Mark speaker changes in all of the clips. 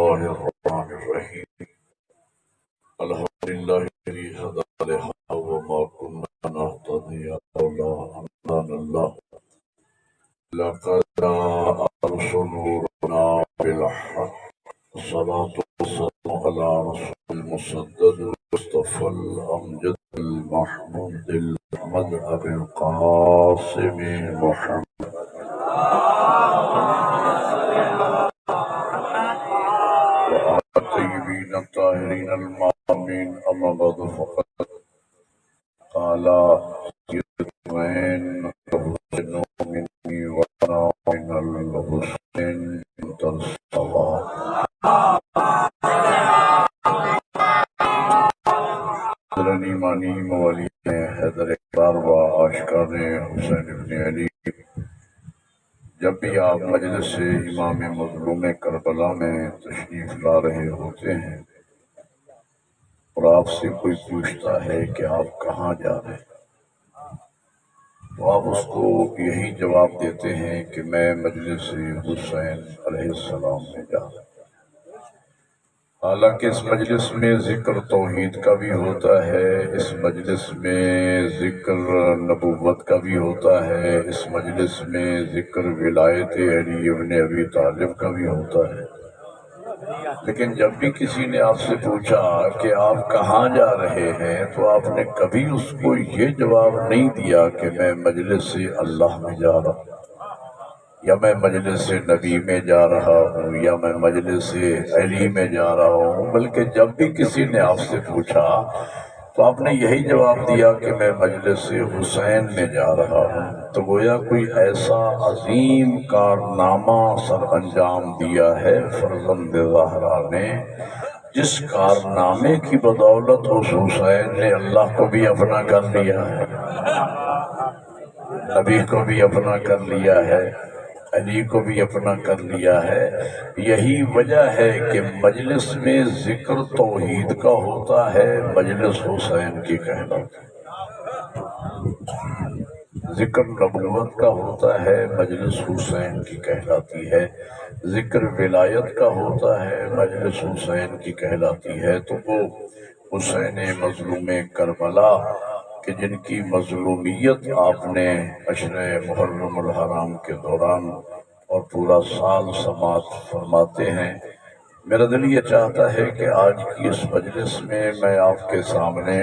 Speaker 1: الله الرحمن الرحيم الحمد لله الذي هدانا لهذا وما كنا نهتدي لولا أن هدانا الله لقد جاء رسول ربنا بالحق الصلاة والسلام على رسول المسدد المصطفى الأمجد المحمود الأحمد أبي القاسم محمد الطيبين الطاهرين المامين. أما بعد فقد قال سيد الوين الحسن مني وأنا من الحسين ترسوا حضرني مانی مولی حیدر اقرار و آشکار حسین ابن علی، جب بھی آپ مجلس سے امام مظلوم کربلا میں تشریف لا رہے ہوتے ہیں اور آپ سے کوئی پوچھتا ہے کہ آپ کہاں جا رہے ہیں، تو آپ اس کو یہی جواب دیتے ہیں کہ میں مجلس حسین علیہ السلام میں جا رہا ہوں۔ حالانکہ اس مجلس میں ذکر توحید کا بھی ہوتا ہے، اس مجلس میں ذکر نبوت کا بھی ہوتا ہے، اس مجلس میں ذکر ولایت علی ابن ابی طالب کا بھی ہوتا ہے، لیکن جب بھی کسی نے آپ سے پوچھا کہ آپ کہاں جا رہے ہیں تو آپ نے کبھی اس کو یہ جواب نہیں دیا کہ میں مجلس اللہ میں جا رہا ہوں، یا میں مجلس نبی میں جا رہا ہوں، یا میں مجلس علی میں جا رہا ہوں، بلکہ جب بھی کسی نے آپ سے پوچھا تو آپ نے یہی جواب دیا کہ میں مجلس حسین میں جا رہا ہوں۔ تو گویا کوئی ایسا عظیم کارنامہ سر انجام دیا ہے فرزند زہرا نے، جس کارنامے کی بدولت اس حسین نے اللہ کو بھی اپنا کر لیا ہے، نبی کو بھی اپنا کر لیا ہے، علی کو بھی اپنا کر لیا ہے۔ یہی وجہ ہے کہ مجلس میں ذکر توحید کا ہوتا ہے، مجلس حسین کی کہلاتی ہے، ذکر نبوت کا ہوتا ہے، مجلس حسین کی کہلاتی ہے، ذکر ولایت کا ہوتا ہے، مجلس حسین کی کہلاتی ہے۔ تو وہ حسین مظلوم کربلا کہ جن کی مظلومیت آپ نے عشر محرم الحرام کے دوران اور پورا سال سماعت فرماتے ہیں، میرا دل یہ چاہتا ہے کہ آج کی اس مجلس میں میں آپ کے سامنے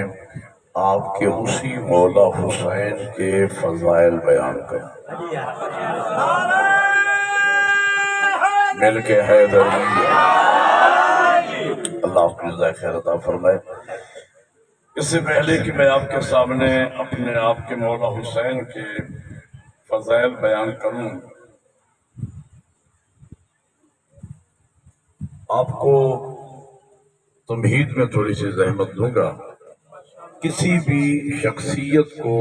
Speaker 1: آپ کے اسی مولا حسین کے فضائل بیان کروں، مل کے حیدری اللہ آپ کی جزائے خیر عطا فرمائے۔ اس سے پہلے کہ میں آپ کے سامنے اپنے آپ کے مولا حسین کے فضائل بیان کروں، آپ کو تمہید میں تھوڑی سی زحمت دوں گا۔ کسی بھی شخصیت کو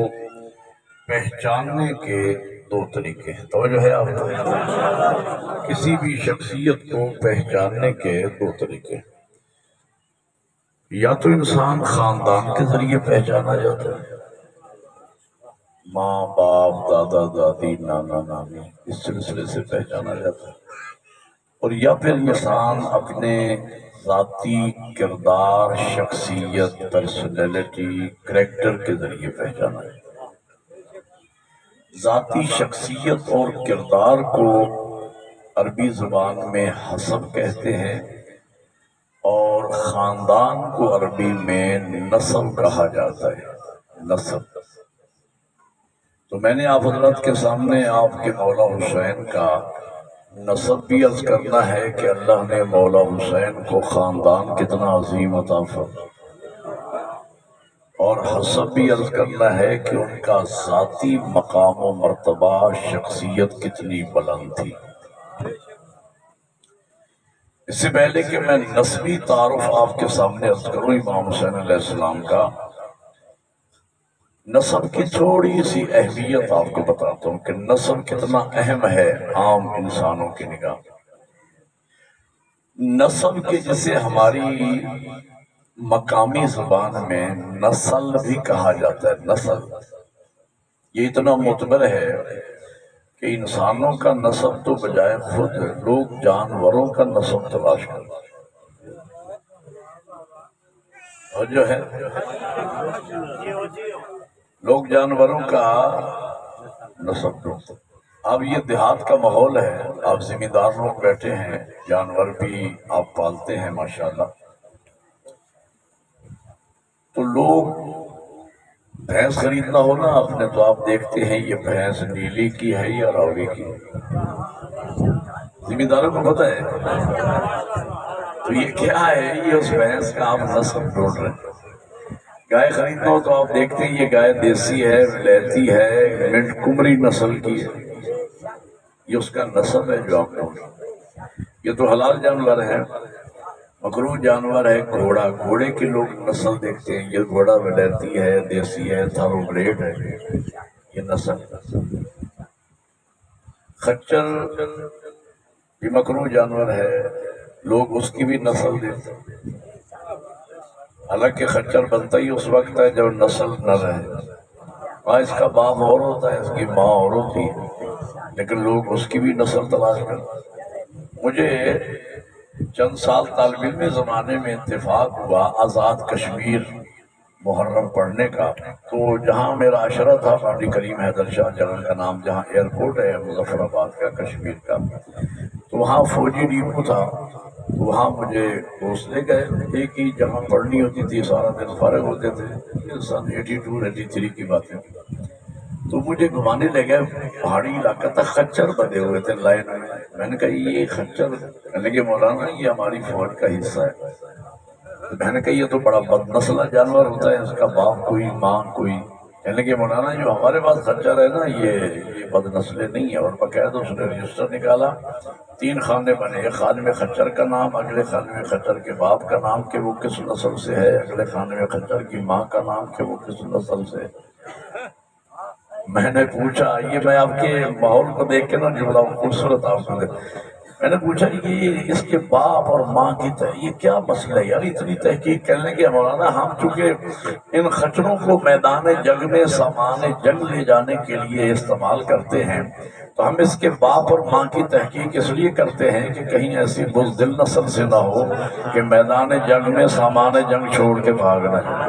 Speaker 1: پہچاننے کے دو طریقے ہیں، توجہ ہے آپ کو؟ کسی بھی شخصیت کو پہچاننے کے دو طریقے ہیں، یا تو انسان خاندان کے ذریعے پہچانا جاتا ہے، ماں باپ دادا دادی نانا نانی اس سلسلے سے پہچانا جاتا ہے، اور یا پھر انسان اپنے ذاتی کردار، شخصیت، پرسنالٹی، کریکٹر کے ذریعے پہچانا جاتا ہے۔ ذاتی شخصیت اور کردار کو عربی زبان میں حسب کہتے ہیں، اور خاندان کو عربی میں نسب کہا جاتا ہے، نسب۔ تو میں نے آپ حضرات کے سامنے آپ کے مولا حسین کا نسب بھی عرض کرنا ہے کہ اللہ نے مولا حسین کو خاندان کتنا عظیم عطا فرمایا، اور حسب بھی عرض کرنا ہے کہ ان کا ذاتی مقام و مرتبہ، شخصیت کتنی بلند تھی۔ اس سے پہلے کہ میں نسبی تعارف آپ کے سامنے عرض کروں امام حسین علیہ السلام کا، نسب کی تھوڑی سی اہمیت آپ کو بتاتا ہوں کہ نسب کتنا اہم ہے عام انسانوں کی نگاہ۔ نسب کے جسے ہماری مقامی زبان میں نسل بھی کہا جاتا ہے، نسل، یہ اتنا معتبر ہے کہ انسانوں کا نسب تو بجائے خود لوگ جانوروں کا نسب تلاش کرتے ہیں۔ اور جو ہے لوگ جانوروں کا نسل ڈھونڈتے. اب یہ دیہات کا ماحول ہے، آپ زمیندار لوگ بیٹھے ہیں، جانور بھی آپ پالتے ہیں ماشاءاللہ. تو لوگ بھینس خریدنا ہو نا اپنے تو آپ دیکھتے ہیں یہ بھینس نیلی کی ہے یا راوی کی ہے. زمینداروں کو پتہ ہے تو یہ کیا ہے، یہ اس بھینس کا آپ نسل ڈھونڈ رہے ہیں. گائے خریدنا ہو تو آپ دیکھتے ہیں یہ گائے دیسی ہے، ولایتی ہے، منٹ کمری نسل کی ہے. یہ اس کا نسل ہے جو آپ ڈھونڈ رہے ہیں. یہ تو حلال جانور ہے. مکروہ جانور ہے گھوڑا. گھوڑے کے لوگ نسل دیکھتے ہیں، یہ گھوڑا ولایتی ہے، دیسی ہے، تھارو بریڈ ہے، یہ نسل. خچر بھی مکروہ جانور ہے، لوگ اس کی بھی نسل دیتے ہیں. حالانکہ خچر بنتا ہی اس وقت ہے جب نسل نہ رہے. اس کا باپ اور ہوتا ہے، اس کی ماں اور ہوتی ہے، لیکن لوگ اس کی بھی نسل تلاش کرتے ہیں. مجھے چند سال طالب علم زمانے میں اتفاق ہوا آزاد کشمیر محرم پڑھنے کا. تو جہاں میرا عشرہ تھا پادری کریم حیدر شاہ جگہ کا نام جہاں ایئرپورٹ ہے مظفر آباد کا کشمیر کا، تو وہاں فوجی ڈیپو تھا. تو وہاں مجھے دوست لے گئے. ایک ہی جہاں پڑھنی ہوتی تھی، سارا دن فارغ ہوتے تھے. سن 82 83 کی باتیں. تو مجھے گھمانے لے گئے. پہاڑی علاقہ تھا، خچر بندے ہوئے تھے لائن میں. میں نے کہا یہ خچر، کہنے لگے مولانا یہ ہماری فوج کا حصہ ہے. میں نے کہا یہ تو بڑا بد نسلہ جانور ہوتا ہے، اس کا باپ کوئی ماں کوئی. کہنے لگے مولانا جو ہمارے پاس خچر ہے نا یہ بد نسلے نہیں ہے. اور باقاعدہ اس نے رجسٹر نکالا. 3 خانے بنے، ایک خانے میں خچر کا نام، اگلے خانے میں خچر کے باپ کا نام کہ وہ کس نسل سے ہے، اگلے خانے میں خچر کی ماں کا نام کہ وہ کس نسل سے. میں نے پوچھا، یہ میں آپ کے ماحول کو دیکھ کے نا جو بڑا خوبصورت آپ کو دیکھ، میں نے پوچھا یہ اس کے باپ اور ماں کی یہ کیا مسئلہ ہے یار، اتنی تحقیق کرنے کے. مولانا ہم چونکہ ان خچروں کو میدان جنگ میں سامان جنگ لے جانے کے لیے استعمال کرتے ہیں، تو ہم اس کے باپ اور ماں کی تحقیق اس لیے کرتے ہیں کہ کہیں ایسی بزدل نسل سے نہ ہو کہ میدان جنگ میں سامان جنگ چھوڑ کے بھاگ نہ جائے.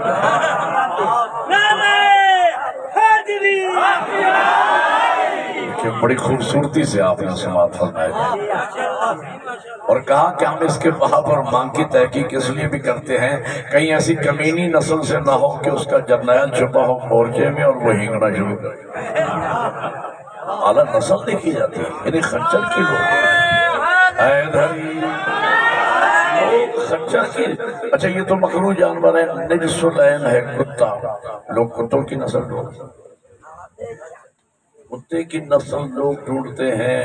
Speaker 1: بڑی خوبصورتی سے آپ نے سماعت فرمایا اور کہا کہ ہم اس کے باپ اور ماں کی تحقیق اس لیے بھی کرتے ہیں کہیں ایسی کمینی نسل سے نہ ہو کہ اس کا جرنیل چھپا ہو مورچے میں اور وہ ہینگنا شروع کرے. اعلیٰ نسل دیکھی جاتی ہے. یعنی خچر کی لوگ خچر کی. اچھا یہ تو مکروہ جانور ہے. نجس العین ہے کتا. لوگ کتوں کی نسل ڈھونڈتے ہیں. کتے کی نسل لوگ ڈھونڈتے ہیں.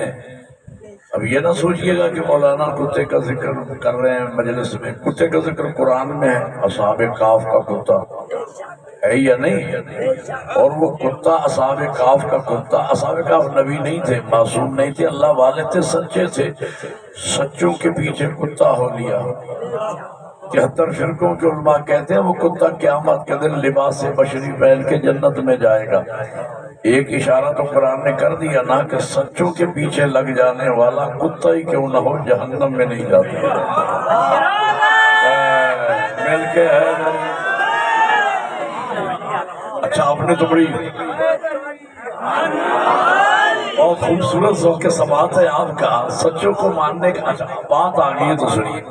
Speaker 1: اب یہ نہ سوچئے گا کہ مولانا کتے کا ذکر کر رہے ہیں مجلس میں. کتے کا ذکر قرآن میں ہے. اصحاب کاف کا کتا ہے یا نہیں؟ اور وہ کتا اصحاب کاف کا کتا. اصحاب کاف نبی نہیں تھے، معصوم نہیں تھے، اللہ والے تھے، سچے تھے. سچوں کے پیچھے کتا ہو لیا. 73 فرقوں کے علماء کہتے ہیں وہ کتا قیامت کے دن لباس بشری پہن کے جنت میں جائے گا. ایک اشارہ تو قرآن نے کر دیا نا کہ سچوں کے پیچھے لگ جانے والا کتا ہی کیوں نہ ہو جہنم میں نہیں جاتا. مل کے ہے. اچھا آپ نے تو بڑی بہت خوبصورت ذوق کے سماعت ہے آپ کا. سچوں کو ماننے کا بات آ گئی ہے تو سنیے.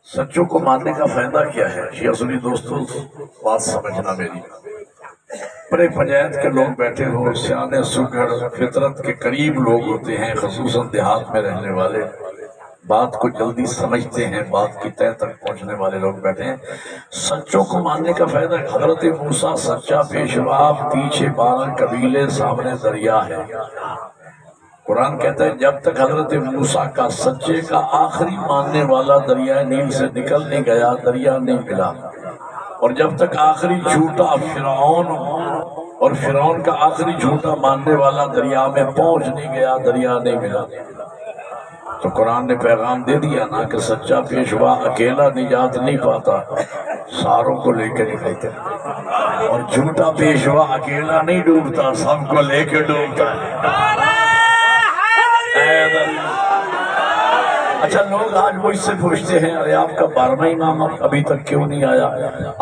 Speaker 1: سچوں کو ماننے کا فائدہ کیا ہے؟ یہ اصلی دوستوں بات سمجھنا میری. بڑے پنجایت کے لوگ بیٹھے ہو، سیانے سگڑ فطرت کے قریب لوگ ہوتے ہیں، خصوصاً دیہات میں رہنے والے، بات کو جلدی سمجھتے ہیں، بات کی تہہ تک پہنچنے والے لوگ بیٹھے ہیں. سچوں کو ماننے کا فائدہ. حضرت موسیٰ سچا پیشوا، پیچھے 12 قبیلے، سامنے دریا ہے. قرآن کہتا ہے جب تک حضرت موسیٰ کا سچے کا آخری ماننے والا دریائے نیل سے نکل نہیں گیا دریا نہیں ملا. اور جب تک آخری جھوٹا فرعون اور فرعون کا آخری جھوٹا ماننے والا دریا میں پہنچ نہیں گیا دریا نہیں ملا. تو قرآن نے پیغام دے دیا نا کہ سچا پیشوا اکیلا نجات نہیں پاتا، ساروں کو لے کے نکلتے. اور جھوٹا پیشوا اکیلا نہیں ڈوبتا، سب کو لے کے ڈوبتا ہے. اچھا لوگ آج مجھ سے پوچھتے ہیں ارے آپ کا 12واں امام ابھی تک کیوں نہیں آیا؟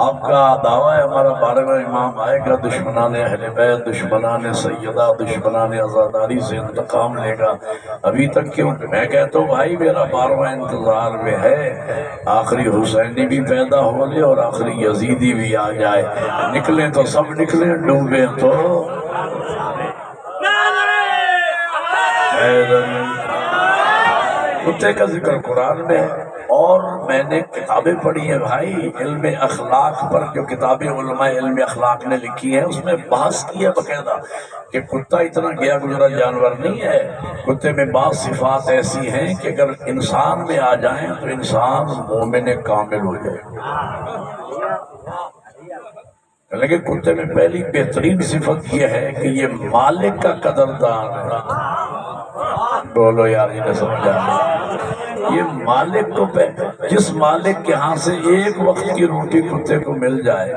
Speaker 1: آپ کا دعویٰ ہے ہمارا 12واں امام آئے گا، دشمنان اہل بیت، دشمنان سیدہ، دشمنان عزاداری سے انتقام لے گا، ابھی تک کیوں؟ میں کہتا ہوں بھائی میرا 12واں انتظار میں ہے، آخری حسینی بھی پیدا ہو لے اور آخری یزیدی بھی آ جائے، نکلیں تو سب نکلیں، ڈوبیں تو کتے کا ذکر قرآن میں ہے، اور میں نے کتابیں پڑھی ہیں بھائی علم اخلاق پر، جو کتابیں علماء علم اخلاق نے لکھی ہیں اس میں بحث کی ہے باقاعدہ کہ کتا اتنا گیا گزرا جانور نہیں ہے، کتے میں بعض صفات ایسی ہیں کہ اگر انسان میں آ جائیں تو انسان مومن کامل ہو جائے، لیکن کتے میں پہلی بہترین صفت یہ ہے کہ یہ مالک کا قدردان ہے۔ بولو یار یہ نہ سمجھا، یہ مالک کو جس مالک کے ہاں سے ایک وقت کی روٹی کتے کو مل جائے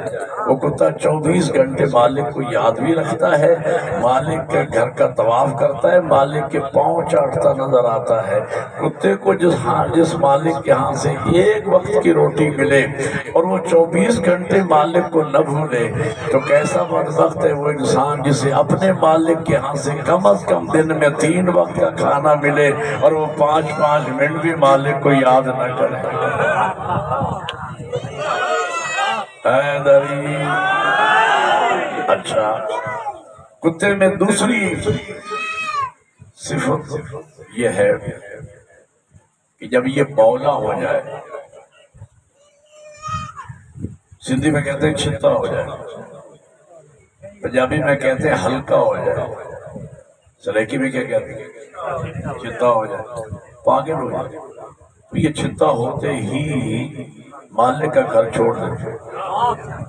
Speaker 1: وہ کتا 24 گھنٹے مالک کو یاد بھی رکھتا ہے، مالک کے گھر کا طواف کرتا ہے، مالک کے پاؤں چاٹتا نظر آتا ہے۔ کتے کو جس مالک کے ہاں سے ایک وقت کی روٹی ملے اور وہ 24 گھنٹے مالک کو نہ بھولے تو کیسا بدبخت ہے وہ انسان جسے اپنے مالک کے ہاں سے کم از کم دن میں 3 وقت کا کھانا ملے اور وہ 5 منٹ بھی مالک کو یاد نہ کرے۔ حیدری اچھا، کتے میں دوسری صفت یہ ہے کہ جب یہ بولا ہو جائے، سندھی میں کہتے ہیں چھتا ہو جائے، پنجابی میں کہتے ہیں ہلکا ہو جائے، سریکی میں کیا کہتے ہیں چھتا ہو جائے، پاگل ہو جائے، تو یہ چھتا ہوتے ہی مالک کا گھر چھوڑ دیتے۔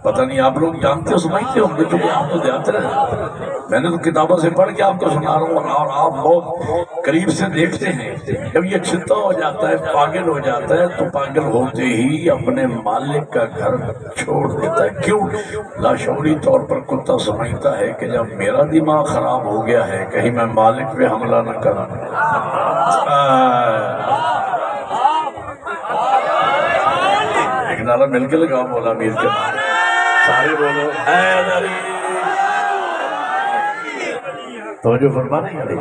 Speaker 1: پتہ نہیں آپ لوگ جانتے ہو سمجھتے ہوں گے چونکہ آپ تو جانتے رہے، میں نے تو کتابوں سے پڑھ کے آپ کو سنا رہا ہوں اور آپ بہت قریب سے دیکھتے ہیں۔ جب یہ چھتا ہو جاتا ہے، پاگل ہو جاتا ہے تو پاگل ہوتے ہی اپنے مالک کا گھر چھوڑ دیتا ہے۔ کیوں؟ لاشعوری طور پر کتا سمجھتا ہے کہ جب میرا دماغ خراب ہو گیا ہے کہیں میں مالک پہ حملہ نہ کروں۔ ایک نعرہ مل کے لگاؤ مولا میر کے نام، سارے بولو حیدری۔ توجہ فرما نہیں آ رہی؟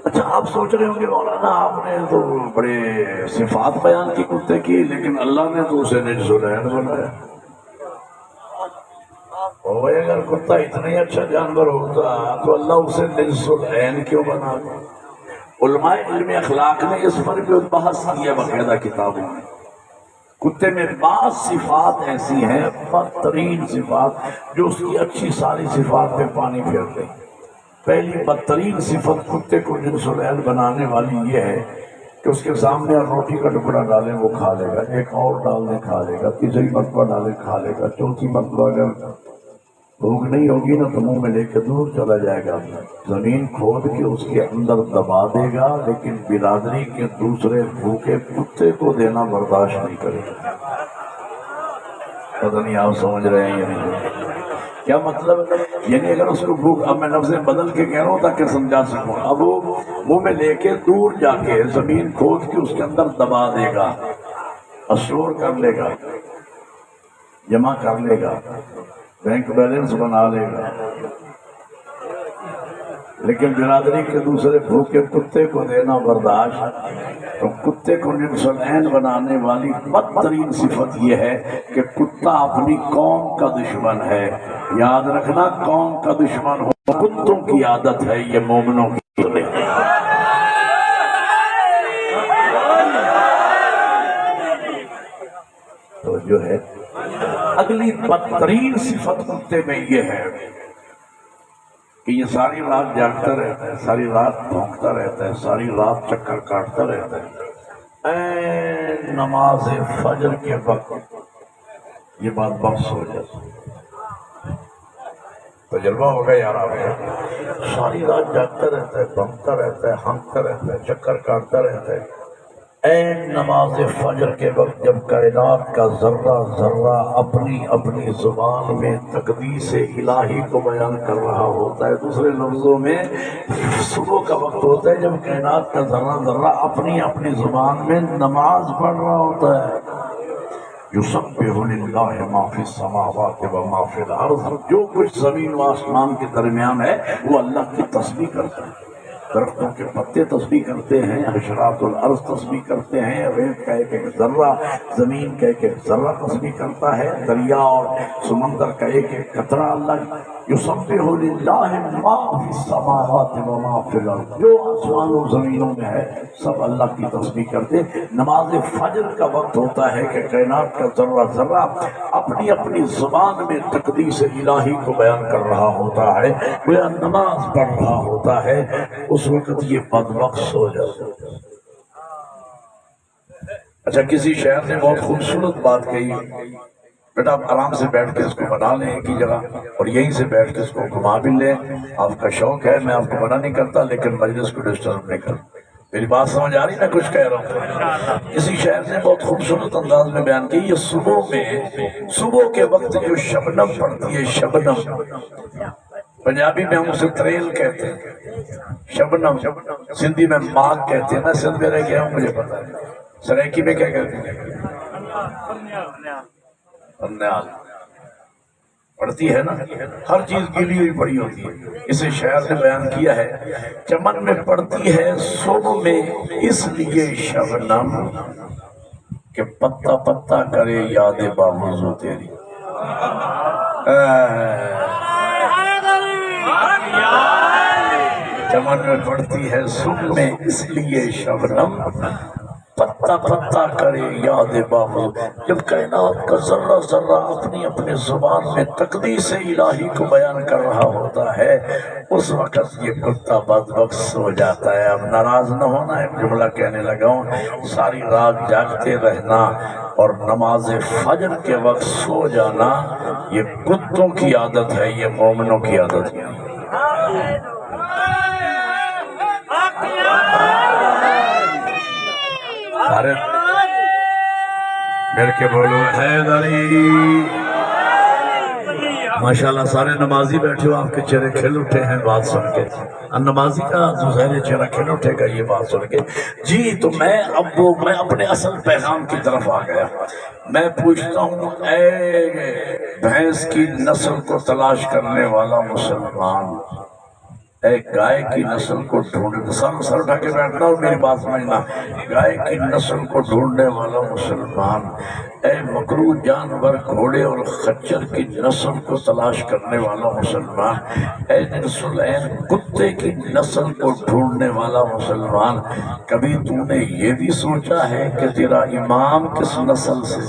Speaker 1: اچھا آپ سوچ رہے ہوں گے مولانا آپ نے تو بڑے صفات بیان کی کتے کی، لیکن اللہ نے تو اسے نجس العین بنایا۔ اگر کتا اتنا ہی اچھا جانور ہوتا تو اللہ اسے نجس العین کیوں بنا دیا؟ علماء علم اخلاق نے اس پر بھی بحث کیا باقاعدہ کتابوں میں۔ کتے میں بعض صفات ایسی ہیں، بدترین صفات، جو اس کی اچھی ساری صفات پہ پانی پھیر دیں۔ پہلی بدترین صفت کتے کو جنس العین بنانے والی یہ ہے کہ اس کے سامنے روٹی کا ٹکڑا ڈالیں وہ کھا لے گا، ایک اور ڈال دیں کھا لے گا، تیسری مرتبہ ڈالیں کھا لے گا، چوتھی مرتبہ اگر بھوک نہیں ہوگی نا تو منہ میں لے کے دور چلا جائے گا، زمین کھود کے اس کے اندر دبا دے گا، لیکن برادری کے دوسرے بھوکے کتے کو دینا برداشت نہیں کرے گا۔ پتہ نہیں آپ سمجھ رہے ہیں یا نہیں؟ کیا مطلب؟ یعنی اگر اس کو بھوک، اب میں لفظ بدل کے کہہ رہا ہوں تاکہ سمجھا سکوں، اب وہ منہ میں لے کے دور جا کے زمین کھود کے اس کے اندر دبا دے گا، اسٹور کر لے گا، جمع کر لے گا، بینک بیلنس بنا لے گا، لیکن برادری کے دوسرے بھوکے کتے کو دینا برداشت۔ تو کتے کو جنس العین بنانے والی بدترین صفت یہ ہے کہ کتا اپنی قوم کا دشمن ہے۔ یاد رکھنا، قوم کا دشمن ہو کتوں کی عادت ہے، یہ مومنوں کی نہیں۔ تو جو ہے اگلی بدترین صفت کتے میں یہ ہے کہ یہ ساری رات جاگتا رہتا ہے، ساری رات بھونکتا رہتا ہے، ساری رات چکر کاٹتا رہتا ہے، نماز فجر کے وقت یہ بات بخش ہو جاتی ہے۔ تجربہ ہوگا یار آپ کا، ساری رات جاگتا رہتا ہے، بھونکتا رہتا ہے، ہنکتا رہتا ہے، چکر کاٹتا رہتا ہے، اے نماز فجر کے وقت جب کائنات کا ذرہ ذرہ اپنی اپنی زبان میں تقدیس الہی کو بیان کر رہا ہوتا ہے، دوسرے لفظوں میں صبح کا وقت ہوتا ہے جب کائنات کا ذرہ ذرہ اپنی اپنی زبان میں نماز پڑھ رہا ہوتا ہے۔ یسبح للہ ما فی السماوات و ما فی الارض، جو کچھ زمین و آسمان کے درمیان ہے وہ اللہ کی تسبیح کرتا ہے۔ درختوں کے پتے تسبیح کرتے ہیں، حشرات الارض تسبیح کرتے ہیں، ریت کا ایک ایک ذرہ، زمین کا ایک ایک ذرہ تسبیح کرتا ہے، دریا اور سمندر کا ایک ایک قطرہ اللہ یسبح للہ ما فی السماوات و ما فی الارض، جو آسمان و زمینوں میں ہے سب اللہ کی تسبیح کرتے۔ نماز فجر کا وقت ہوتا ہے کہ کائنات کا ذرہ ذرہ اپنی اپنی زبان میں تقدیس الہی کو بیان کر رہا ہوتا ہے، وہ نماز پڑھ رہا ہوتا ہے، اس وقت یہ بدبخت سو جاتا ہے۔ اچھا، کسی شاعر نے بہت خوبصورت بات کہی، بیٹا آپ آرام سے بیٹھ کے اس کو بنا لیں ایک ہی جگہ اور یہیں سے بیٹھ کے اس کو گھما بھی لیں، آپ کا شوق ہے، میں آپ کو منع نہیں کرتا، لیکن مجلس کو ڈسٹرب نہیں کرتا۔ میری بات سمجھ آ رہی میں کچھ کہہ رہا ہوں؟ کسی شاعر نے بہت خوبصورت انداز میں بیان کی، یہ صبح میں صبح کے وقت جو شبنم پڑتی ہے، شبنم پنجابی میں ہم اسے تریل کہتے ہیں، شبنم سندھی میں ماغ کہتے ہیں، میں سندھ میں رہ گیا ہوں مجھے پتا ہے، سرائکی میں کیا کہتے ہیں؟ انیال پڑتی ہے نا، ہر چیز گیلی ہوئی پڑی ہوتی ہے۔ اسے شاعر نے بیان کیا ہے، چمن میں پڑتی ہے صبح میں اس لیے شبنم کہ پتا پتا کرے یاد باموزو تیری۔ چمن میں پڑتی ہے صبح میں اس لیے شبنم، پتا پتا کرے یاد بامو، جب کائنات کا ذرہ ذرہ اپنی اپنی زبان میں تقدیس الہی کو بیان کر رہا ہوتا ہے، اس وقت یہ کتا بدبخت سو جاتا ہے۔ اب ناراض نہ ہونا، ایک جملہ کہنے لگا ہوں، ساری رات جاگتے رہنا اور نماز فجر کے وقت سو جانا یہ کتوں کی عادت ہے، یہ مومنوں کی عادت نہیں۔ سارے مل کے بولو حیدری، ماشاءاللہ سارے نمازی بیٹھے ہو، آپ کے چہرے کھل اٹھے ہیں بات سن کے، نمازی کا ظاہر چہرہ کھل اٹھے گا یہ بات سن کے۔ جی تو میں اپنے اصل پیغام کی طرف آ گیا، میں پوچھتا ہوں اے بھینس کی نسل کو تلاش کرنے والا مسلمان، اے گائے کی نسل کو ڈھونڈنے، سر اٹھا کے بیٹھنا اور میری بات سمجھنا، گائے کی نسل کو ڈھونڈنے والا مسلمان، اے مکروہ جانور گھوڑے اور خچر کی نسل کو تلاش کرنے والا مسلمان، اے نسلین کتے کی نسل کو ڈھونڈنے والا مسلمان، کبھی تو نے یہ بھی سوچا ہے کہ تیرا امام کس نسل سے؟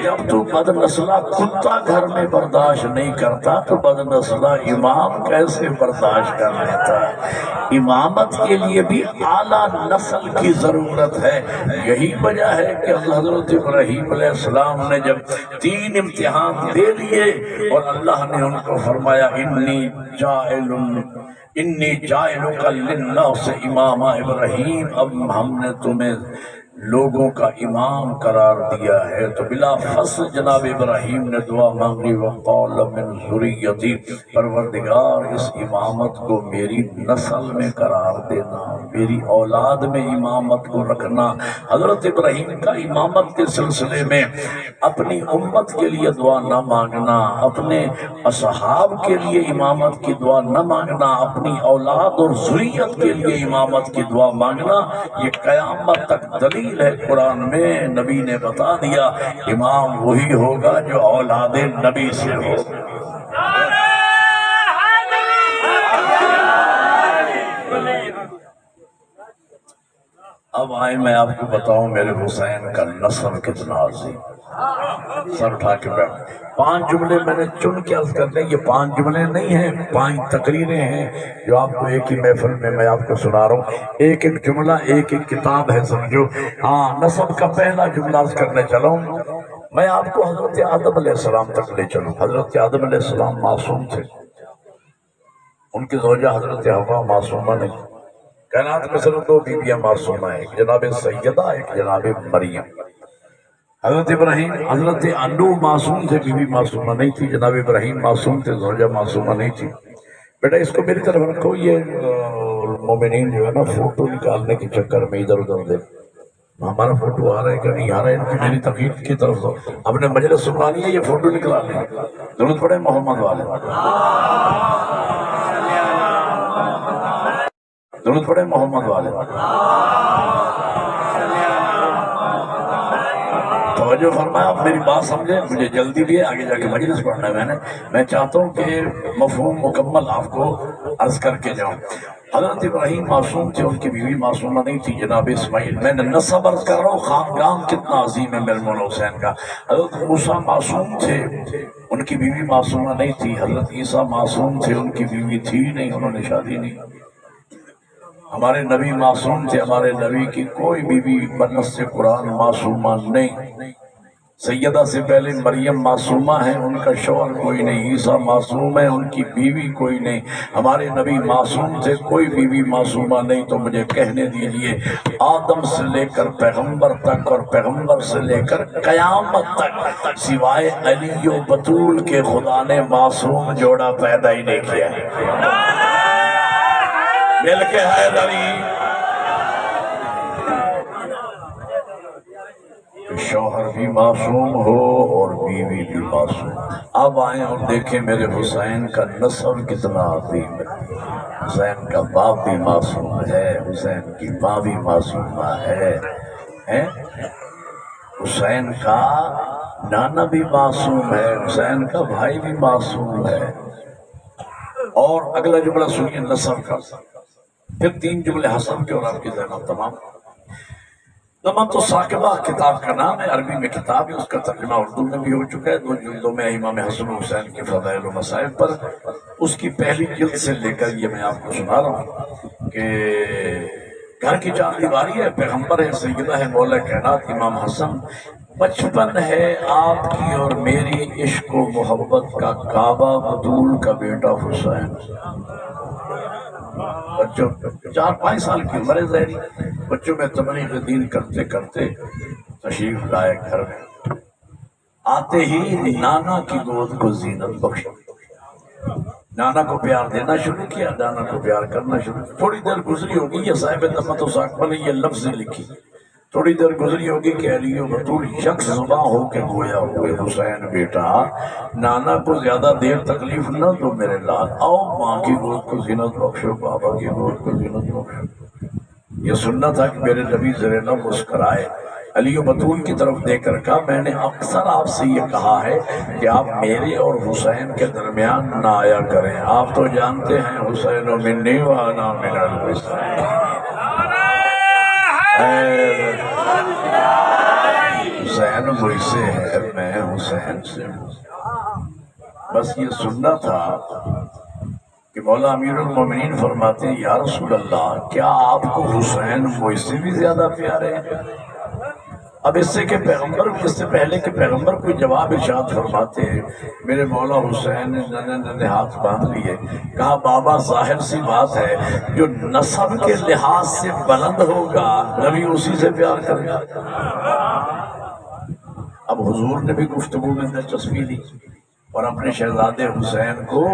Speaker 1: جب تو بد نسلہ کتا گھر میں برداشت نہیں کرتا تو بد نسلہ امام کیسے برداشت کر لیتا ہے؟ امامت کے لیے بھی اعلیٰ نسل کی ضرورت ہے۔ یہی وجہ ہے کہ حضرت ابراہیم علیہ السلام نے جب 3 امتحان دے لیے اور اللہ نے ان کو فرمایا انی جائلک للناس اماما امام، اب ہم نے تمہیں لوگوں کا امام قرار دیا ہے، تو بلا فصل جناب ابراہیم نے دعا مانگی، وقال من ذریتی، پروردگار اس امامت کو میری نسل میں قرار دینا، میری اولاد میں امامت کو رکھنا۔ حضرت ابراہیم کا امامت کے سلسلے میں اپنی امت کے لیے دعا نہ مانگنا، اپنے اصحاب کے لیے امامت کی دعا نہ مانگنا، اپنی اولاد اور ذریت کے لیے امامت کی دعا مانگنا، یہ قیامت تک دلیل ہے۔ قرآن میں نبی نے بتا دیا امام وہی ہوگا جو اولاد نبی سے ہو۔ اب آئے میں آپ کو بتاؤں میرے حسین کا نسل کتنا عظیم، سر اٹھا کے بیٹھ۔ 5 جملے میں نے چن کے عرض کر دیں، یہ 5 جملے نہیں ہیں، 5 تقریریں ہیں جو آپ کو ایک ہی محفل میں آپ کو سنا رہا ہوں۔ ایک ایک جملہ ایک ایک کتاب ہے سمجھو۔ ہاں، نسب کا پہلا جملہ عرض کرنے چلا ہوں، میں آپ کو حضرت آدم علیہ السلام تک لے چلوں۔ حضرت آدم علیہ السلام معصوم تھے ان کی زوجہ حضرت حوا معصومہ نہیں. کائنات میں صرف دو بیویاں معصومہ ہیں، ایک جناب سیدہ، ایک جناب مریم. حضرت ابراہیم، حضرت انو معصوم تھے، بیوی معصومہ نہیں تھی. جناب ابراہیم معصوم تھے، زوجہ معصومہ نہیں تھی. بیٹا اس کو میری طرف رکھو. یہ مومنین جو ہے نا فوٹو نکالنے کے چکر میں ادھر ادھر دیکھ، ہمارا فوٹو آ رہا ہے کہ نہیں آ رہا ہے، ان کی میری تقریر کی طرف دو. اپنے مجلس سنا لیا، یہ فوٹو نکلا لیں. ضرورت پڑے محمد والے، ضرورت پڑے محمد والے. توجہ فرمایا. آپ میری بات سمجھیں، مجھے جلدی بھی ہے، آگے جا کے مجلس پڑھنا ہے. میں چاہتا ہوں کہ مفہوم مکمل آپ کو عرض کر کے جاؤں. حضرت ابراہیم معصوم تھے، ان کی بیوی معصومہ نہیں تھی. جناب اسماعیل، میں نے نسب عرض کر رہا ہوں، خاندان کتنا عظیم ہے میرے مولا حسین کا. حضرت موسیٰ معصوم تھے، ان کی بیوی معصومہ نہیں تھی. حضرت عیسیٰ معصوم تھے، ان کی بیوی تھی نہیں، انہوں نے شادی نہیں. ہمارے نبی معصوم تھے، ہمارے نبی کی کوئی بیوی بنص قرآن معصومہ نہیں. سیدہ سے پہلے مریم معصومہ ہیں، ان کا شوہر کوئی نہیں. عیسیٰ معصوم ہے، ان کی بیوی کوئی نہیں. ہمارے نبی معصوم تھے، کوئی بیوی معصومہ نہیں. تو مجھے کہنے دیجئے، آدم سے لے کر پیغمبر تک اور پیغمبر سے لے کر قیامت تک سوائے علی و بطول کے خدا نے معصوم جوڑا پیدا ہی نہیں کیا. مل کے حیدری شوہر بھی معصوم ہو اور بیوی بھی معصوم. اب آئیں اور دیکھیں میرے حسین کا نسب کتنا عظیم ہے. حسین کا باپ بھی معصوم ہے، حسین کی ماں بھی معصومہ ہے. حسین کا نانا بھی معصوم ہے، حسین کا بھائی بھی معصوم ہے. اور اگلا جملہ سنیے نسب کا، پھر 3 جملے حسن کے اور آپ کی زینب تمام. نمت ثاقبہ کتاب کا نام ہے، عربی میں کتاب ہے، اس کا ترجمہ اردو میں بھی ہو چکا ہے 2 جلدوں میں امام حسن حسین کے فضائل و مصائب پر. اس کی پہلی جلد سے لے کر یہ میں آپ کو سنا رہا ہوں کہ گھر کی 4 دیواری ہے، پیغمبر ہے، سیدہ ہے، مولا کائنات امام حسن. بچپن ہے آپ کی اور میری عشق و محبت کا کعبہ بطول کا بیٹا حسین. بچوں 4-5 سال کی عمر ہے ظاہری. بچوں میں تبلیغ دین کرتے کرتے تشریف لائے گھر میں. آتے ہی نانا کی گود کو زینت بخشی. نانا کو پیار دینا شروع کیا، نانا کو پیار کرنا شروع کیا. تھوڑی دیر گزری ہوگی، یہ صاحب نمت و ثاقبہ نے یہ لفظ لکھی. تھوڑی دیر گزری ہوگی کہ علی و بطول یکس زباں ہو کے گویا ہوئے، حسین بیٹا نانا کو زیادہ دیر تکلیف نہ دو میرے لال، آؤ ماں کی گود کو زینت بخشو، بابا کی گود کو زینت بخشو. یہ سننا تھا کہ میرے نبی ذرے نہ مسکرائے. علی و بطول کی طرف دیکھ کر کہا، میں نے اکثر آپ سے یہ کہا ہے کہ آپ میرے اور حسین کے درمیان نہ آیا کریں. آپ تو جانتے ہیں حسین و منی و انا من الحسین. حسین مجھ سے ہے، میں حسین سے ہوں. بس یہ سننا تھا کہ مولا امیر المومنین فرماتے ہیں، یا رسول اللہ کیا آپ کو حسین مجھ سے بھی زیادہ پیارے ہیں؟ اب اس سے کہ پیغمبر، اس سے پہلے کہ پیغمبر کوئی جواب ارشاد فرماتے ہیں، میرے مولا حسین نے ننے ہاتھ باندھ لیے. کہا بابا ظاہر سی بات ہے، جو نسب کے لحاظ سے بلند ہوگا نبی اسی سے پیار کرے گا. اب حضور نے بھی گفتگو میں دلچسپی لی اور اپنے شہزادے حسین کو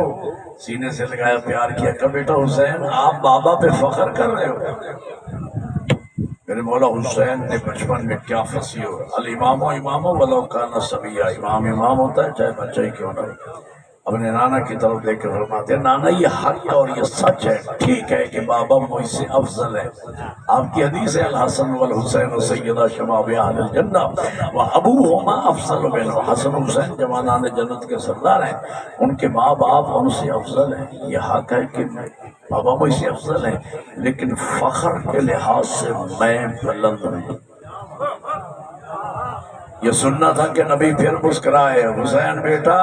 Speaker 1: سینے سے لگایا، پیار کیا. کہ بیٹا حسین آپ بابا پہ فخر کر رہے ہو. میرے مولا حسین نے بچپن میں کیا فصیح ہو. الامام امام ولو کان صبیا، امام امام ہوتا ہے چاہے بچہ ہی کیوں نہ ہو. اپنے نانا کی طرف دیکھ کر فرماتے ہیں، نانا یہ حق اور یہ سچ ہے، ٹھیک ہے کہ بابا مجھ سے افضل ہے. آپ کی حدیث ہے، الحسن والحسین سیدہ شباب اہل الجنہ و ابوہما افضل منہ. حسن حسین جوانان جنت کے سردار ہیں، ان کے ماں باپ ان سے افضل ہیں. یہ حق ہے کہ بابا مجھ سے افضل ہے، لیکن فخر کے لحاظ سے میں بلند ہوں. یہ سننا تھا کہ نبی پھر مسکرائے، حسین بیٹا.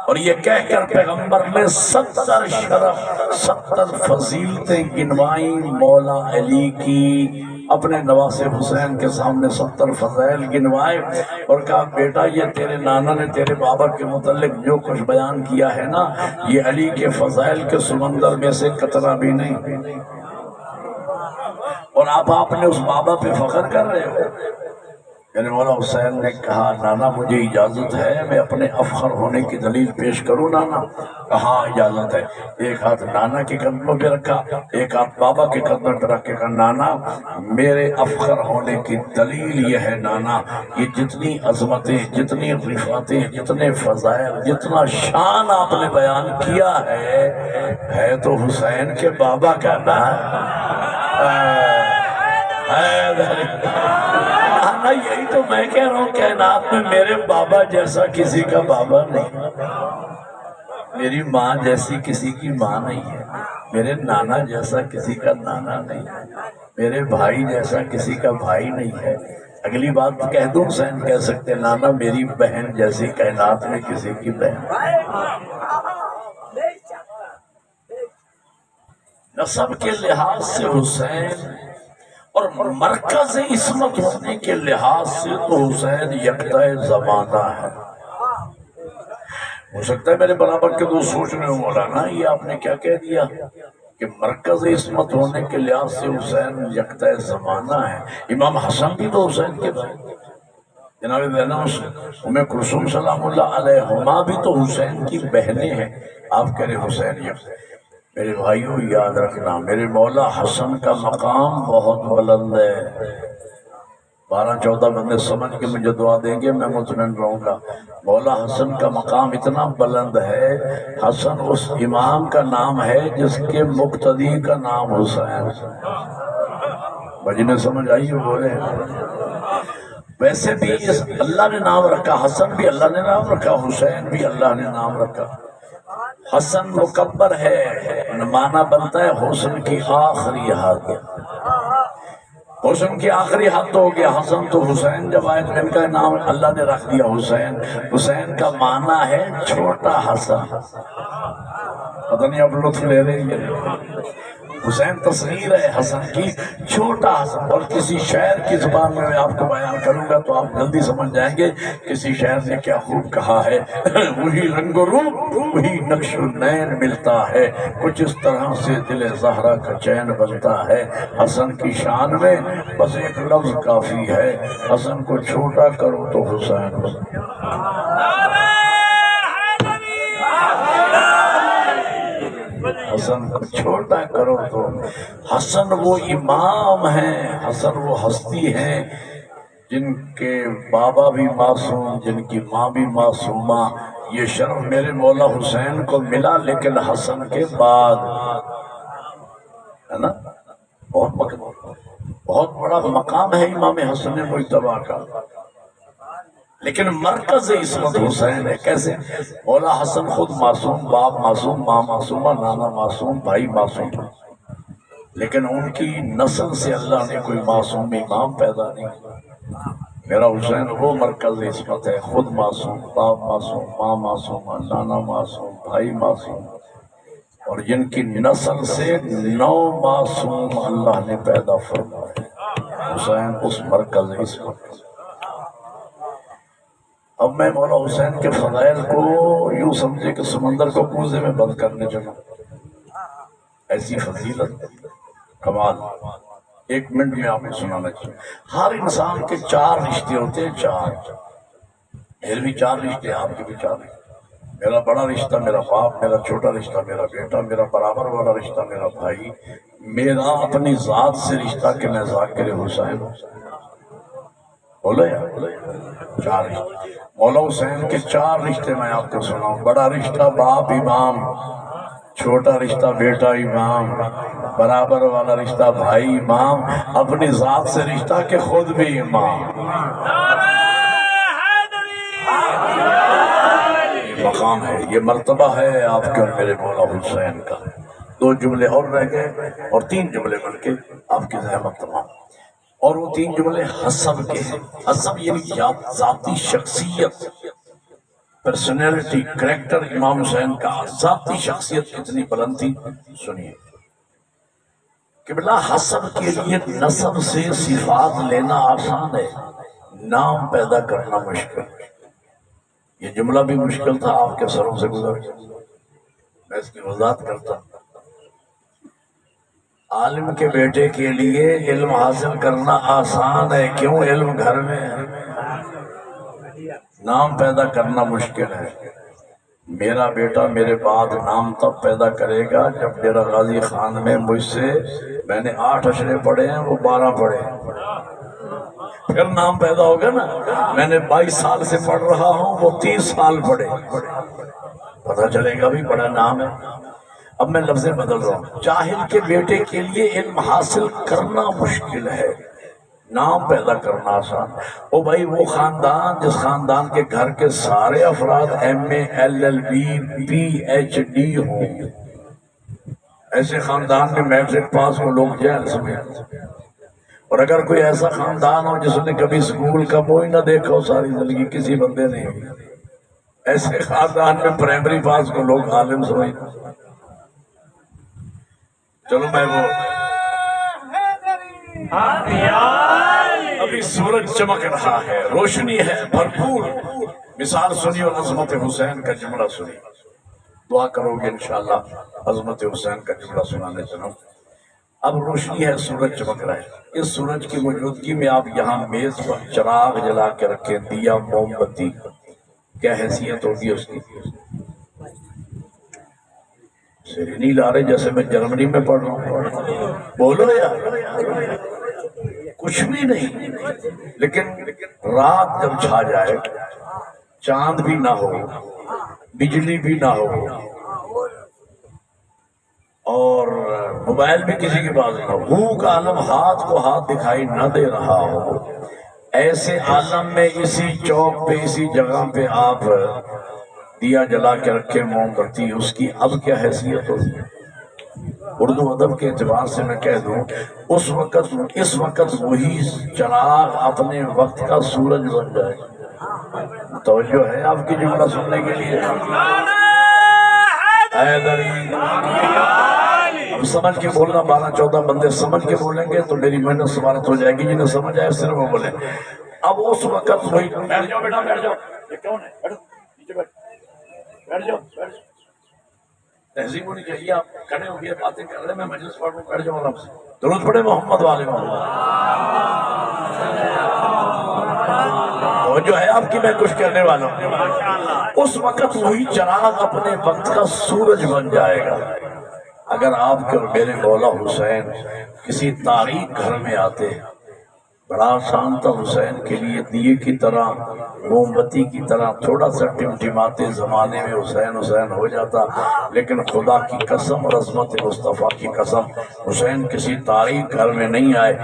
Speaker 1: اور یہ کہہ کر پیغمبر نے 70 شرف 70 فضیلتیں گنوائیں مولا علی کی اپنے نواسے حسین کے سامنے 70 فضائل گنوائے اور کہا بیٹا یہ تیرے نانا نے تیرے بابا کے متعلق جو کچھ بیان کیا ہے نا، یہ علی کے فضائل کے سمندر میں سے قطرہ بھی نہیں، اور آپ نے اس بابا پہ فخر کر رہے ہو۔ یعنی مولا حسین نے کہا نانا مجھے اجازت ہے میں اپنے افخر ہونے کی دلیل پیش کروں نانا؟ کہا اجازت ہے۔ ایک ہاتھ نانا کے قدموں پہ رکھا، ایک ہاتھ بابا کے قدموں پہ رکھ کے کہا نانا میرے افخر ہونے کی دلیل یہ ہے نانا، یہ جتنی عظمتیں، جتنی رفعتیں، جتنے فضائل، جتنا شان آپ نے بیان کیا ہے تو حسین کے بابا کا نا یہی تو میں کہہ رہا ہوں کائنات میں میرے بابا جیسا کسی کا بابا نہیں، میری ماں جیسی کسی کی ماں نہیں ہے، میرے نانا جیسا کسی کا نانا نہیں ہے، میرے بھائی جیسا کسی کا بھائی نہیں ہے۔ اگلی بات کہہ دوں حسین کہہ سکتے نانا میری بہن جیسی کائنات میں کسی کی بہن۔ نسب کے لحاظ سے حسین اور مرکز عصمت ہونے کے لحاظ سے تو حسین یکتا زمانہ ہے۔ ہو سکتا ہے میرے برابر کے دوست سوچ رہے ہوں مولانا یہ آپ نے کیا کہہ دیا کہ مرکز عصمت ہونے کے لحاظ سے حسین یکتا زمانہ ہے۔ امام حسن بھی تو حسین کے بھائی، جناب زینب ام کلثوم سلام اللہ علیہما بھی تو حسین کی بہنیں ہیں، آپ کہہ رہے حسین یکتا۔ میرے بھائیوں یاد رکھنا میرے مولا حسن کا مقام بہت بلند ہے۔ 12-14 بندے سمجھ کے مجھے دعا دیں گے میں مطمئن رہوں گا۔ مولا حسن کا مقام اتنا بلند ہے، حسن اس امام کا نام ہے جس کے مقتدی کا نام حسین۔ بجنے سمجھ آئی ہو بولے؟ ویسے بھی اللہ نے نام رکھا، حسن بھی اللہ نے نام رکھا، حسین بھی اللہ نے نام رکھا۔ حسن مکبر ہے، معنی بنتا ہے حسن کی آخری حد، حسن کی آخری حد ہو گیا حسن تو حسین جب آئے تو ان کا نام اللہ نے رکھ دیا حسین۔ حسین کا معنی ہے چھوٹا حسن، پتہ نہیں آپ لطف لے رہے ہیں، حسین تصغیر ہے حسن کی، چھوٹا حسن۔ اور کسی شاعر کی زبان میں آپ کو بیان کروں گا تو آپ جلدی سمجھ جائیں گے کسی شاعر نے کیا خوب کہا ہے، وہی رنگ و روپ وہی نقش و نین ملتا ہے، کچھ اس طرح سے دل زہرا کا چین بنتا ہے۔ حسن کی شان میں بس ایک لفظ کافی ہے، حسن کو چھوٹا کرو تو حسین۔ حسن کو چھوٹا کرو تو حسن وہ امام ہیں، حسن وہ ہستی ہیں جن کے بابا بھی معصوم، جن کی ماں بھی معصومہ۔ یہ شرف میرے مولا حسین کو ملا لیکن حسن کے بعد ہے نا، بہت بڑا مقام ہے امام حسن مجتبیٰ کا، لیکن مرکز عصمت حسین ہے۔ کیسے؟ مولا حسن خود معصوم، باپ معصوم، ماں معصومہ، نانا معصوم، بھائی معصوم، لیکن ان کی نسل سے اللہ نے کوئی معصوم امام پیدا نہیں کیا۔ میرا حسین وہ مرکز عصمت ہے، خود معصوم، باپ معصوم، ماں معصوم، نانا معصوم، بھائی معصوم، اور جن کی نسل سے 9 معصوم اللہ نے پیدا فرمائے۔ حسین اس مرکز عصمت۔ اب میں مولا حسین کے فضائل کو یوں سمجھے کہ سمندر کو کوزے میں بند کرنے چلا، ایسی فضیلت، کمال۔ 1 منٹ میں آپ کو سنانا چاہیے۔ ہر انسان کے 4 رشتے ہوتے ہیں، 4۔ میرے بھی 4 رشتے، آپ کے بھی 4 رشتے۔ میرا بڑا رشتہ میرا باپ، میرا چھوٹا رشتہ میرا بیٹا، میرا برابر والا رشتہ میرا بھائی، میرا اپنی ذات سے رشتہ کہ میں ذاکر حسین ہوں۔ بولو یا 4 رشتے۔ مولا حسین کے 4 رشتے میں آپ کو سناؤں۔ بڑا رشتہ باپ امام، چھوٹا رشتہ بیٹا امام، برابر والا رشتہ بھائی امام، اپنی ذات سے رشتہ کہ خود بھی امام۔ یہ مقام ہے، یہ مرتبہ ہے آپ کے اور میرے مولا حسین کا۔ 2 جملے اور رہ گئے اور 3 جملے بن کے آپ کی زحمت تمام۔ اور وہ 3 جملے حسب کے ہیں۔ حسب یعنی ذاتی شخصیت، پرسنالٹی، کریکٹر۔ امام حسین کا ذاتی شخصیت کتنی بلند تھی سنیے۔ قبلہ حسب کے لیے نسب سے صفات لینا آسان ہے، نام پیدا کرنا مشکل ہے۔ یہ جملہ بھی مشکل تھا، آپ کے سروں سے گزر گیا، میں اس کی وضاحت کرتا ہوں۔ عالم کے بیٹے کے لیے علم حاصل کرنا آسان ہے، کیوں؟ علم گھر میں ہے، نام پیدا کرنا مشکل ہے۔ میرا بیٹا میرے بعد نام تب پیدا کرے گا جب ڈیرہ غازی خان میں مجھ سے، میں نے 8 اشرے پڑھے ہیں، وہ 12 پڑھے ہیں، پھر نام پیدا ہوگا نا۔ میں نے 22 سال سے پڑھ رہا ہوں، وہ 30 سال پڑھے، پتہ چلے گا بھی بڑا نام ہے۔ اب میں لفظیں بدل رہا ہوں۔ جاہل کے بیٹے کے لیے علم حاصل کرنا مشکل ہے، نام پیدا کرنا آسان۔ او بھائی، وہ خاندان جس خاندان کے گھر کے سارے افراد MA LLB PhD ہوں، ایسے خاندان میں میٹرک پاس کو لوگ جہل سمجھتے۔ اور اگر کوئی ایسا خاندان ہو جس نے کبھی اسکول کا بوئی نہ دیکھا ہو ساری زندگی، کسی بندے نے، ایسے خاندان میں پرائمری پاس کو لوگ عالم سمجھتے۔ چلو میں وہ ابھی سورج چمک رہا ہے، روشنی ہے بھرپور، مثال سنی اور عظمت حسین کا جملہ سنی، دعا کرو گے انشاءاللہ عظمت حسین کا جملہ سنانے چلو۔ اب روشنی ہے، سورج چمک رہا ہے، اس سورج کی موجودگی میں آپ یہاں میز پر چراغ جلا کے رکھیں، دیا موم بتی، کیا حیثیت ہوگی اس کی؟ سر نہیں لا رہے جیسے میں جرمنی میں پڑھ رہا ہوں، بولو یار، کچھ بھی نہیں۔ لیکن رات جب چھا جائے، چاند بھی نہ ہو، بجلی بھی نہ ہو، اور موبائل بھی کسی کے پاس نہ ہو، کا عالم ہاتھ کو ہاتھ دکھائی نہ دے رہا ہو، ایسے عالم میں اسی چوک پہ، اسی جگہ پہ آپ دیا جلا کے رکھے موم بتی، اس کی اب کیا حیثیت ہوگی؟ اردو ادب کے اعتبار سے میں کہہ دوں، اس وقت وہی چراغ اپنے وقت کا سورج بن جائے۔ توجہ ہے آپ کی جملہ سننے کے لیے؟ حیدری، اب سمجھ کے بولنا، 12-14 بندے سمجھ کے بولیں گے تو میری محنت سمارت ہو جائے گی، جنہیں سمجھ آئے صرف وہ بولیں۔ اب اس وقت وہی، بیٹھ جاؤ بیٹا، بیٹھ جاؤ، یہ کون ہے؟ بیٹھو نیچے، بیٹھ جاؤ، بیٹھ جاؤ، تہذیب ہونی چاہیے، آپ کھڑے ہو گئے باتیں کر رہے ہیں، میں مجلس پڑھ رہا ہوں، بیٹھ جاؤ آرام سے، درود پڑھے محمد والے محمد۔ جو ہے آپ کی، میں کچھ کہنے والا ہوں، اس وقت وہی چراغ اپنے وقت کا سورج بن جائے گا۔ اگر آپ کے اور میرے مولا حسین کسی تاریخ گھر میں آتے، بڑا آسان تھا حسین کے لیے، دیے کی طرح، موم بتی کی طرح، تھوڑا سا ٹمٹماتے زمانے میں حسین حسین ہو جاتا۔ لیکن خدا کی قسم اور عظمت مصطفیٰ کی قسم، حسین کسی تاریخ گھر میں نہیں آئے،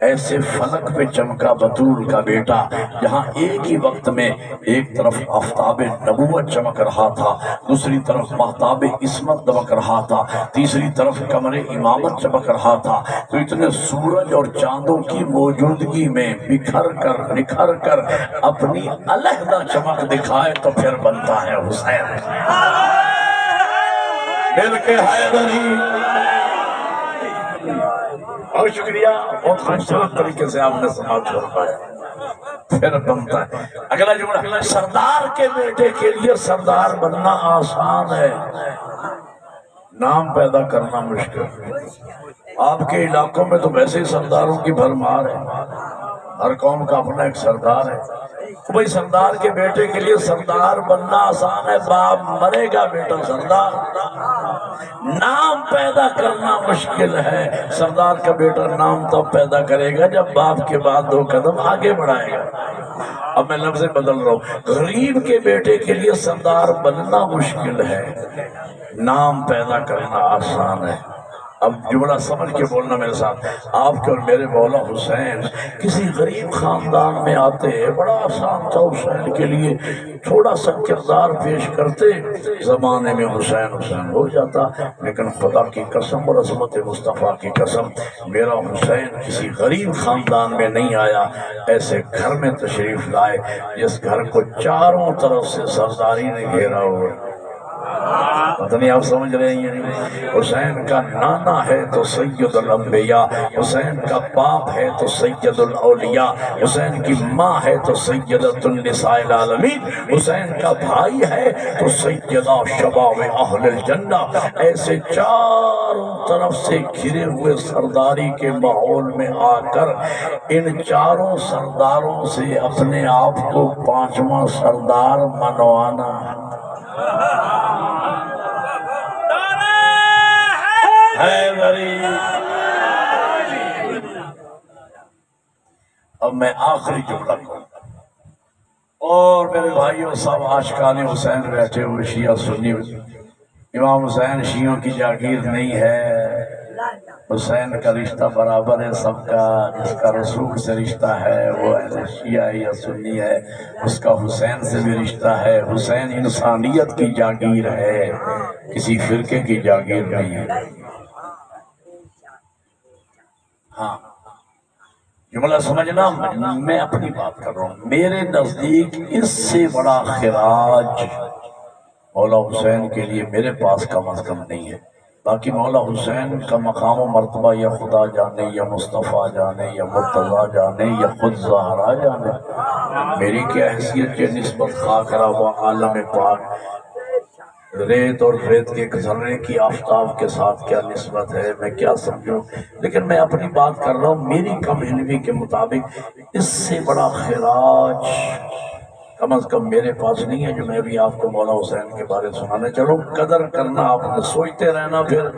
Speaker 1: ایسے فلک پہ چمکا بطول کا بیٹا، جہاں ایک ہی وقت میں ایک طرف آفتاب نبوت چمک رہا تھا، دوسری طرف مہتاب عصمت دمک رہا تھا، تیسری طرف قمر امامت چمک رہا تھا، تو اتنے سورج اور چاندوں کی موجودگی میں بکھر کر نکھر کر اپنی علیحدہ چمک دکھائے تو پھر بنتا ہے حسین۔ مل کے حیدری، بہت شکریہ، بہت خوبصورت طریقے سے آپ نے سماعت فرمایا، پھر بنتا ہے۔ اگلا جملہ، سردار کے بیٹے کے لیے سردار بننا آسان ہے، نام پیدا کرنا مشکل۔ آپ کے علاقوں میں تو ویسے ہی سرداروں کی بھرمار ہے، ہر قوم کا اپنا ایک سردار ہے۔ بھئی سردار کے بیٹے کے لیے سردار بننا آسان ہے، باپ مرے گا بیٹا سردار، نام پیدا کرنا مشکل ہے۔ سردار کا بیٹا نام تب پیدا کرے گا جب باپ کے بعد 2 قدم آگے بڑھائے گا۔ اب میں لفظ بدل رہا ہوں، غریب کے بیٹے کے لیے سردار بننا مشکل ہے، نام پیدا کرنا آسان ہے۔ اب جملہ سمجھ کے بولنا میرے ساتھ، آپ کے اور میرے مولا حسین کسی غریب خاندان میں آتے، بڑا آسان تھا حسین کے لیے، تھوڑا سا کردار پیش کرتے، زمانے میں حسین حسین ہو جاتا۔ لیکن خدا کی قسم اور عظمت مصطفیٰ کی قسم، میرا حسین کسی غریب خاندان میں نہیں آیا، ایسے گھر میں تشریف لائے جس گھر کو چاروں طرف سے سرداری نے گھیرا ہوا۔ پتہ نہیں آپ سمجھ رہے ہیں؟ حسین کا نانا ہے تو سید الانبیاء، حسین کا باپ ہے تو سید الاولیاء، حسین کی ماں ہے تو سیدۃ النساء العالمین، حسین کا بھائی ہے تو سیدہ شباب اہل الجنہ۔ ایسے چاروں طرف سے گھرے ہوئے سرداری کے ماحول میں آ کر ان چاروں سرداروں سے اپنے آپ کو پانچواں سردار منوانا۔ اب میں آخری جملہ کہوں، اور میرے بھائیوں سب عاشقان حسین بیٹھے ہوئے شیعہ سنی، امام حسین شیعوں کی جاگیر نہیں ہے، حسین کا رشتہ برابر ہے سب کا، جس کا رسول سے رشتہ ہے وہ اہل شیعہ یا سنی ہے، اس کا حسین سے بھی رشتہ ہے۔ حسین انسانیت کی جاگیر ہے، کسی فرقے کی جاگیر نہیں ہے۔ ہاں جملہ سمجھنا، میں اپنی بات کر رہا ہوں، میرے نزدیک اس سے بڑا خراج مولا حسین کے لیے میرے پاس کم از کم نہیں ہے۔ باقی مولا حسین کا مقام و مرتبہ یا خدا جانے، یا مصطفیٰ جانے، یا مرتضیٰ جانے، یا خود زہرا جانے، میری کیا حیثیت کے نسبت خاکرہ و عالم پاک، ریت اور ریت کے ایک ذرے کی آفتاب کے ساتھ کیا نسبت ہے، میں کیا سمجھوں۔ لیکن میں اپنی بات کر رہا ہوں، میری کم علمی کے مطابق اس سے بڑا خراج کم از کم میرے پاس نہیں ہے جو میں بھی آپ کو مولا حسین کے بارے سنانے چلوں۔ قدر کرنا، آپ نے سوچتے رہنا پھر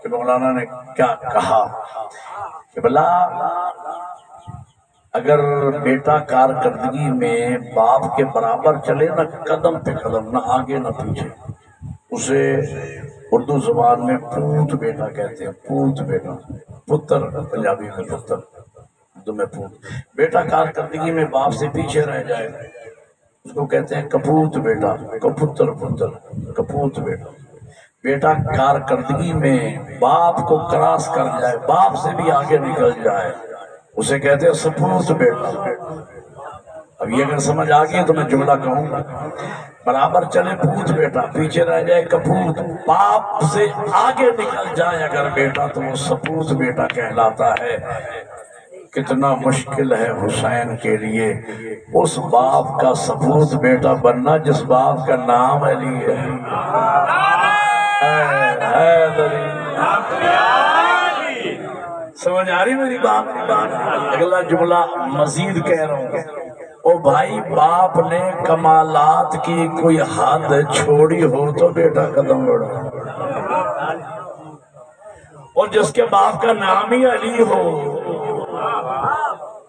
Speaker 1: کہ مولانا نے کیا کہا، کہ بلا اگر بیٹا کارکردگی میں باپ کے برابر چلے نہ قدم پہ قدم، نہ آگے نہ پیچھے، اسے اردو زبان میں پوت بیٹا کہتے ہیں، پوت بیٹا، پتر پنجابی میں پتر، اردو میں پوت بیٹا کارکردگی میں باپ سے پیچھے رہ جائے اس کو کہتے ہیں کپوت بیٹا، کپتر پتر، کپوت بیٹا۔ بیٹا کارکردگی میں باپ کو کراس کر جائے، باپ سے بھی آگے نکل جائے، اسے کہتے ہیں سپوت بیٹا۔ اب یہ اگر سمجھ آ گئی تو میں جملہ کہوں گا، برابر چلے پوت بیٹا، پیچھے رہ جائے کپوت، باپ سے آگے نکل جائے اگر بیٹا تو وہ سپوت بیٹا کہلاتا ہے۔ کتنا مشکل ہے حسین کے لیے اس باپ کا سپوت بیٹا بننا جس باپ کا نام علی ہے۔ سمجھ آ رہی میری بات؟ اگلا جملہ مزید کہہ رہا ہوں، او بھائی باپ نے کمالات کی کوئی حد چھوڑی ہو تو بیٹا قدم بڑھا، اور جس کے باپ کا نام ہی علی ہو۔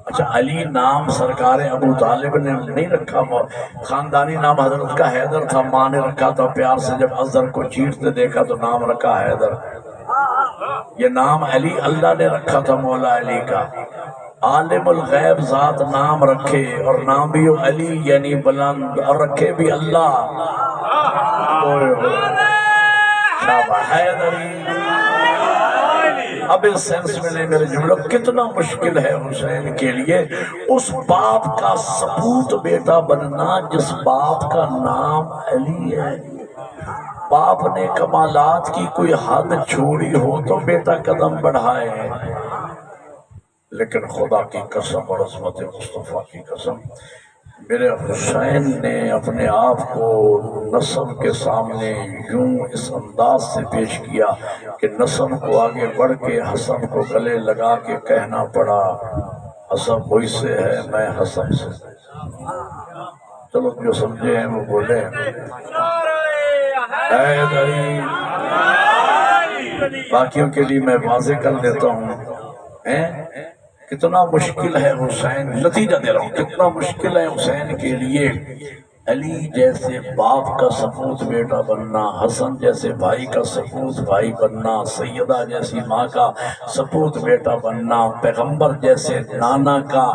Speaker 1: اچھا علی نام سرکار ابو طالب نے نہیں رکھا، خاندانی نام حضرت کا حیدر تھا، ماں نے رکھا تھا پیار سے، جب اصغر کو چیرتے دیکھا تو نام رکھا حیدر۔ یہ نام علی اللہ نے رکھا تھا مولا علی کا، عالم الغیب ذات نام رکھے، اور نام بھی علی یعنی بلند، اور رکھے بھی اللہ۔ اب اس سینس میں لے میرے جملہ، کتنا مشکل ہے حسین کے لیے اس باپ کا سپوت بیٹا بننا جس باپ کا نام علی ہے۔ باپ نے کمالات کی کوئی حد چھوڑی ہو تو بیٹا قدم بڑھائے، لیکن خدا کی قسم اور عظمت مصطفیٰ کی قسم، میرے حسین نے اپنے آپ کو نسب کے سامنے یوں اس انداز سے پیش کیا کہ نسب کو آگے بڑھ کے حسن کو گلے لگا کے کہنا پڑا، حسن مجھ سے ہے میں حسن سے۔ چلو جو سمجھے ہیں وہ بولے، باقیوں کے لیے میں واضح کر دیتا ہوں، کتنا مشکل ہے حسین، نتیجہ دے رہا ہوں، کتنا مشکل ہے حسین کے لیے علی جیسے باپ کا سپوت بیٹا بننا، حسن جیسے بھائی کا سپوت بھائی بننا، سیدہ جیسی ماں کا سپوت بیٹا بننا، پیغمبر جیسے نانا کا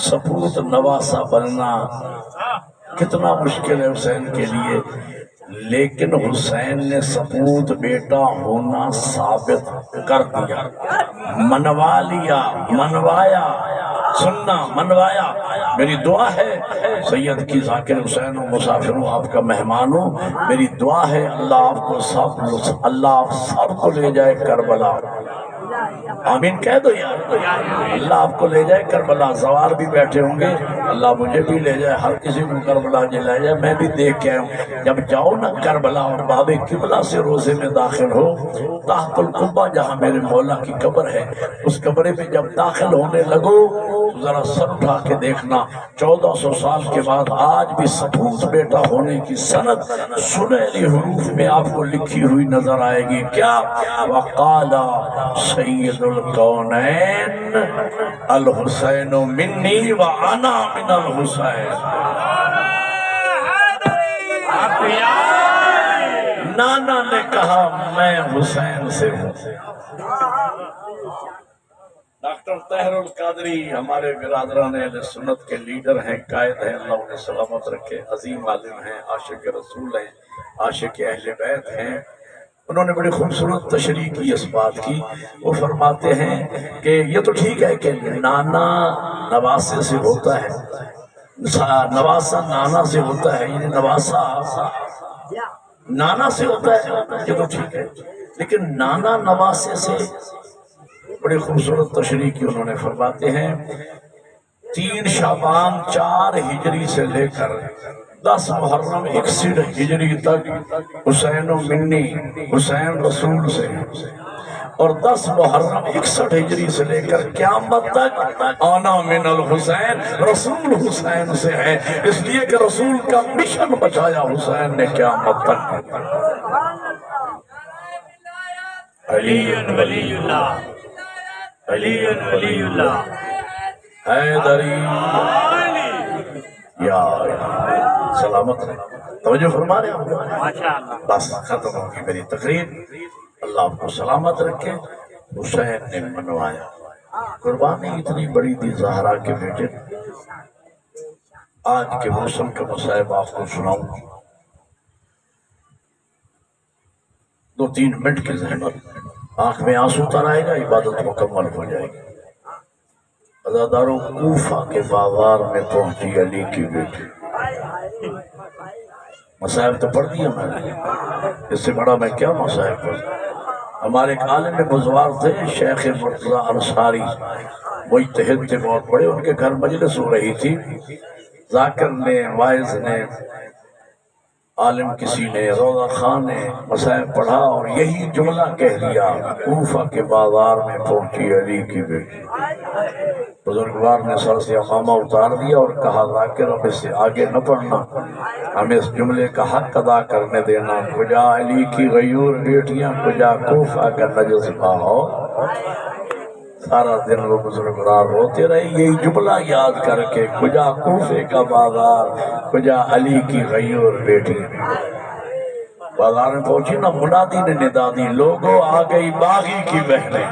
Speaker 1: سپوت نواسا بننا، کتنا مشکل ہے حسین کے لیے۔ لیکن حسین نے سپوت بیٹا ہونا ثابت کر دیا، منوا لیا، منوایا۔ سننا منوایا. میری دعا ہے سید کی ذاکر حسین و مسافر ہوں، آپ کا مہمان ہوں. میری دعا ہے اللہ آپ کو سب کو لے جائے کربلا. آمین کہہ دو یار. اللہ آپ کو لے جائے کربلا. سوار بھی بیٹھے ہوں گے، اللہ مجھے بھی لے جائے، ہر کسی کو کربلا لے جائے. میں بھی دیکھ کے آیا ہوں. جب جاؤ نا کربلا اور باب قبلہ سے روزے میں داخل ہو، تحت القبہ جہاں میرے مولا کی قبر ہے، اس قبرے میں جب داخل ہونے لگو تو ذرا سر اٹھا کے دیکھنا. 1400 سال کے بعد آج بھی سپوت بیٹا ہونے کی سند سنہری حروف میں آپ کو لکھی ہوئی نظر آئے گی. کیا؟ وقال سید الکونین الحسین منی وانا من الحسین. نانا نے کہا میں حسین سے ہوں. ڈاکٹر طاہر القادری ہمارے برادران اہل سنت کے لیڈر ہیں، قائد ہیں، اللہ انہیں سلامت رکھے. عظیم عالم ہیں، عاشق رسول ہیں، عاشق اہل بیت ہیں. انہوں نے بڑی خوبصورت تشریح کی اس بات کی. وہ فرماتے ہیں کہ یہ تو ٹھیک ہے کہ نانا نواسے سے ہوتا ہے، نواسا نانا سے ہوتا ہے، یعنی نواسا نانا سے ہوتا ہے، یہ تو ٹھیک ہے. لیکن نانا نواسے سے بڑی خوبصورت تشریح کی. انہوں نے فرماتے ہیں 3 شعبان 4 ہجری سے لے کر 10 محرم 61 ہجری تک حسین و منی، حسین رسول سے، اور 10 محرم 61 ہجری سے لے کر قیامت تک آنا من الحسین، رسول حسین سے ہے. اس لیے کہ رسول کا مشن بچایا حسین نے قیامت تک. علی ولی اللہ، علی ولی اللہ، حیدری یا سلامت رہے. توجہ فرما رہے ہیں. بس ختم ہوگی میری تقریر. اللہ آپ کو سلامت رکھے. حسین نے منوایا. قربانی اتنی بڑی تھی زہرا کے بیٹے. آج کے موسم کا مصائب آپ کو سناؤں. 2-3 منٹ کی زحمت، آنکھ میں آنسو اتر آئے گا، عبادت مکمل ہو جائے گی. عزاداروں کوفہ کے بازار میں پہنچی علی کی بیٹی. مصائب تو پڑھ دیا میں نے، اس سے بڑا میں کیا مصائب پڑھ. ہمارے ایک عالم بزرگ تھے شیخ مرتضیٰ انصاری، مجتہد تھے بہت بڑے. ان کے گھر مجلس ہو رہی تھی. ذاکر نے، واعظ نے، عالم کسی نے، روضہ خان نے مصائب پڑھا اور یہی جملہ کہہ دیا، کوفہ کے بازار میں پہنچی علی کی بیٹی. بزرگوار نے سر سے عمامہ اتار دیا اور کہا ذاکر اب اس سے آگے نہ پڑھنا، ہمیں اس جملے کا حق ادا کرنے دینا. کجا علی کی غیور بیٹیاں، کجا کوفہ کا نجس بہاؤ. سارا دن وہ بزرگوار روتے رہے یہی جملہ یاد کر کے، کجا کوفے کا بازار، کجا علی کی غیور بیٹی. بازار میں پہنچی نا، منادی نے ندا دی، لوگوں آ گئی باغی کی بہنیں.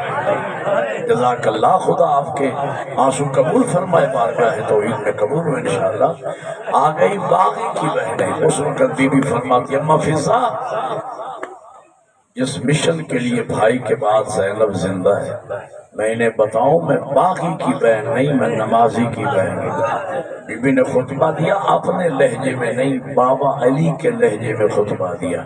Speaker 1: جزاک اللہ، خدا آپ کے آنسو قبول فرمائے، بارگاہ توحید میں قبول ہو انشاءاللہ. آ گئی باغی کی بہنیں. اس وقت بی بی فرماتی، اما فضا، جس مشن کے لیے بھائی کے بعد زینب زندہ ہے، میں انہیں بتاؤں میں باغی کی بہن نہیں، میں نمازی کی بہن ہوں. بی بی نے خطبہ دیا اپنے لہجے میں نہیں، بابا علی کے لہجے میں خطبہ دیا.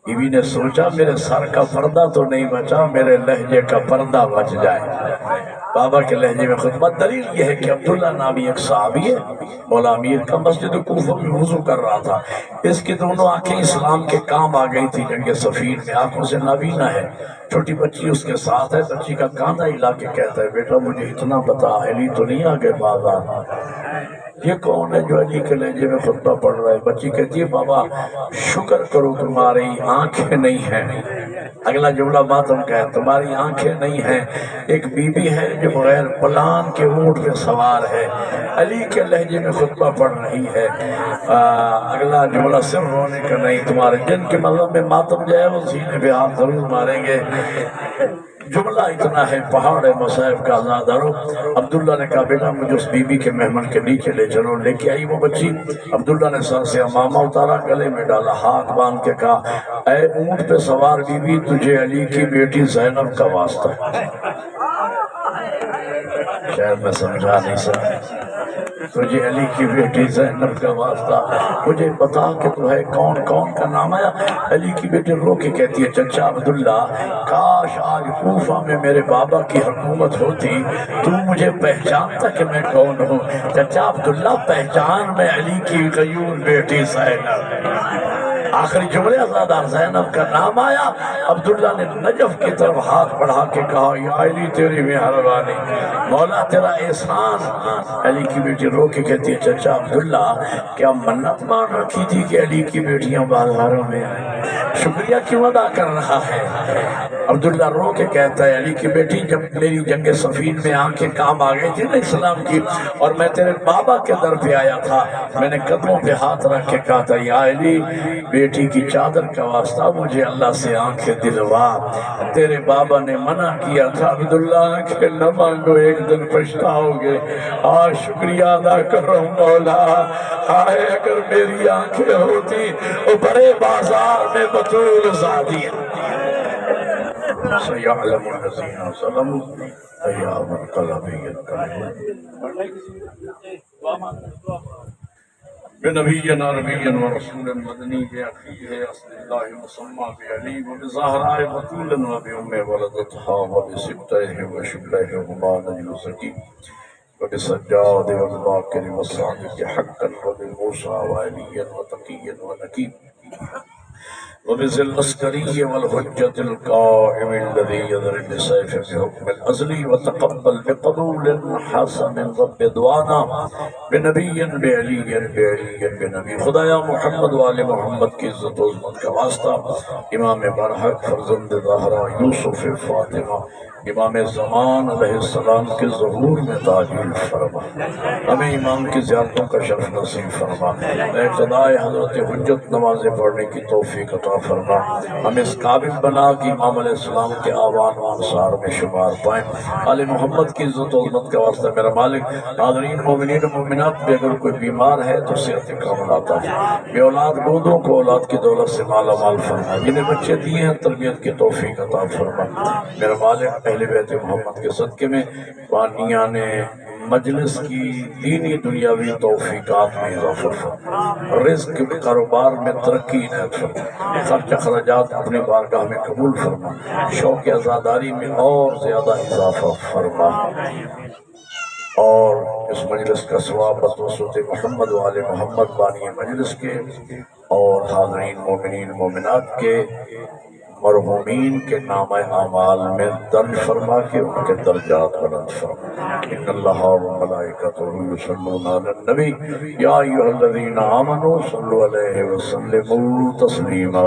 Speaker 1: بی بی نے سوچا میرے سر کا پردہ تو نہیں بچا، میرے لہجے کا پردہ بچ جائے. بابا کے لہجے میں خطبہ. دلیل یہ ہے کہ عبداللہ نامی ایک صحابی ہے، مولا امیر کا، مسجد کوفہ میں وضو کر رہا تھا. اس کی دونوں آنکھیں اسلام کے کام آ گئی تھی جنگ صفین میں. آنکھوں سے نابینا ہے، چھوٹی بچی اس کے ساتھ ہے. بچی کا کاندھا ہلا کے کہتا ہے، بیٹا مجھے اتنا بتا، علی تو نہیں آگے بازار؟ یہ کون ہے جو علی کے لہجے میں خطبہ پڑھ رہا ہے؟ بچی کہتی ہے، بابا شکر کرو تمہاری آنکھیں نہیں ہیں. اگلا جملہ ماتم کا ہے، تمہاری آنکھیں نہیں ہیں. ایک بی بی ہے جو بغیر پلان کے اونٹ پہ سوار ہے، علی کے لہجے میں خطبہ پڑھ رہی ہے. اگلا جملہ صرف رونے کا نہیں، تمہارے جن کے مذہب میں ماتم جائے وہ سینے پہ ہاتھ ضرور ماریں گے. جملہ اتنا ہے، پہاڑ ہے مصائب کا. آزادارو، عبداللہ نے کہا بیٹا مجھے اس بی بی کے مہمان کے نیچے لے چلو. لے کے آئی وہ بچی. عبداللہ نے سر سے عمامہ اتارا، گلے میں ڈالا، ہاتھ باندھ کے کہا، اے اونٹ پہ سوار بی بی، تجھے علی کی بیٹی زینب کا واسطہ. شاید میں سمجھا نہیں سکتا۔ تجھے علی کی بیٹی زینب کا واسطہ، مجھے بتا کہ تو ہے کون کون کا نام آیا؟ علی کی بیٹی رو کے کہتی ہے چچا عبداللہ کاش آج کوفہ میں میرے بابا کی حکومت ہوتی تو مجھے پہچانتا کہ میں کون ہوں۔ چچا عبداللہ پہچان میں علی کی غیور بیٹی زینب۔ آخری جملے ازادار زینب کا نام آیا، عبداللہ نے نجف کی طرف ہاتھ بڑھا کے کہا یا علی تیری مہربانی، مولا تیرا احسان۔ علی کی بیٹی رو کے کہتی ہے چچا عبداللہ کیا منت مان رکھی تھی کہ علی کی بیٹیاں بازاروں میں آئیں، شکریہ کیوں ادا کر رہا ہے؟ عبداللہ رو کے کہتا ہے علی کی بیٹی جب میری جنگ صفین میں آنکھیں کام آ گئی تھی نا اسلام کی، اور میں تیرے بابا کے در پہ آیا تھا، میں نے قدموں پہ ہاتھ رکھ کے کہا تھا یا علی بیٹی کی چادر کا واسطہ مجھے اللہ سے آنکھیں دلوا۔ تیرے بابا نے منع کیا تھا عبداللہ کہ نہ مانگو ایک دن پچھتاؤ گے، آج شکریہ ادا کرو مولا، آئے اگر میری آنکھیں ہوتی وہ بڑے بازار میں بطول زادی سَيَعْلَمُ الَّذِينَ ظَلَمُوا أَيَّ مُنقَلَبٍ يَنقَلِبُونَ بنبينا نبيا ورسولا مدني بأخيه أصل الله مسمى بعلي وبزهراء بطولا وبأم ولدتها وبسبتيه وشبليهما نجل زكي وبسجاد والباكر والصادق حقا وبموسى وعليا وتقيا ونكيب وبذي العسكري والحجة القائم الذي يضرب بسيف بحكم الأزلي وتقبل بقبول حسن رب دعانا بنبي بعلي بنبي خدایا محمد وآل محمد کی عزت و عظمت کا واسطہ امام برحق فرزند زہرا یوسف فاطمہ امام زمان علیہ السلام کے ظہور میں تعجیل فرما، ہمیں امام کی زیارتوں کا شرف نصیب فرما، اقتداء حضرت حجت نمازیں پڑھنے کی توفیق عطا فرما، ہمیں اس قابل بنا کہ امام علیہ السلام کے آوان و انصار میں شمار پائیں۔ آل محمد کی عزت و عظمت کا واسطہ میرا مالک حاضرین مومنین و مومنات میں اگر کوئی بیمار ہے تو صحت کاملہ عطا فرما، بے اولاد گودوں کو اولاد کی دولت سے مالا مال فرما، جنہیں بچے دیے ہیں تربیت کی توفیق عطا فرما۔ میرا مالک اہل بیت محمد کے صدقے میں بانیان مجلس کی دینی دنیاوی توفیقات میں اضافہ فرما، رزق کاروبار میں ترقی عنایت فرما، خرچ اخراجات اپنے بارگاہ میں قبول فرما، شوق عزاداری میں اور زیادہ اضافہ فرما، اور اس مجلس کا ثواب بتوسط محمد وآل محمد بانی مجلس کے اور حاضرین مومنین مومنات کے مرحومین کے نام اعمال میں درج فرما کے ان کے درجات بلند فرما۔ ان اللہ و ملائکتہ یصلون علی النبی یا ایھا الذین آمنوا صلوا علیہ وسلموا تسلیما۔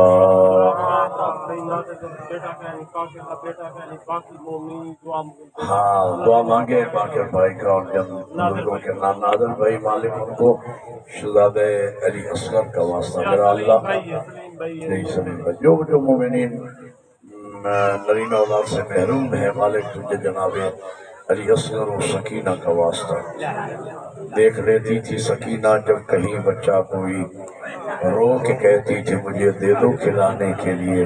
Speaker 1: ہاں دعا مانگے باقر بھائی کا اور جن بزرگوں کے نام نادر بھائی مالک ان کو شہزادہ علی اصغر کا واسطہ میرا اللہ جو مومنین نرین اولاد سے محروم ہے مالک تجھے جناب علی اصغر و سکینہ کا واسطہ دیکھ لیتی تھی سکینہ جب کہیں بچہ کوئی رو کے کہتی تھی مجھے دے دو کھلانے کے لیے،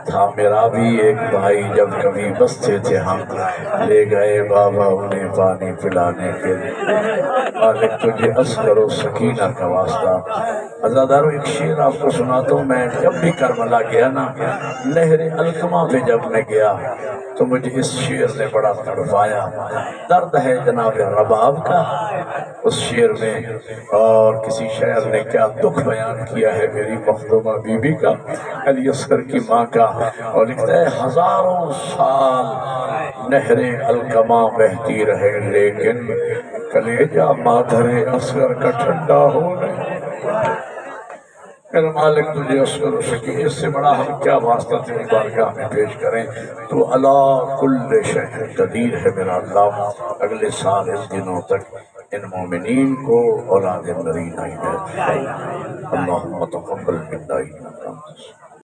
Speaker 1: تھا میرا بھی ایک بھائی جب کبھی بستے تھے ہم لے گئے بابا انہیں پانی پلانے کے لیے، مالک تجھے اصغر و سکینہ کا واسطہ۔ عزادارو ایک شعر آپ کو سناتا ہوں، میں جب بھی کربلا گیا نا نہر القمہ پہ جب میں گیا تو مجھے اس شعر نے بڑا تڑپایا، درد ہے جناب رباب کا اس شعر میں، اور کسی شاعر نے کیا دکھ بیان کیا ہے میری مخدومہ بی بی کا، علی اصغر کی ماں کا، اور لکھتا ہے ہزاروں سال نہر القمہ بہتی رہے لیکن کلیجہ مادر اصغر کا ٹھنڈا ہو نہیں۔ میرا مالک تجھے اصغر و سکینہ، اس سے بڑا ہم کیا واسطہ تیری بارگاہ میں پیش کریں، تو علی کل شیء قدیر ہے میرا اللہ۔ اگلے سال اس دنوں تک ان مومنین کو اولاد نرین عنایت فرما، اللہم تقبل منا انک انت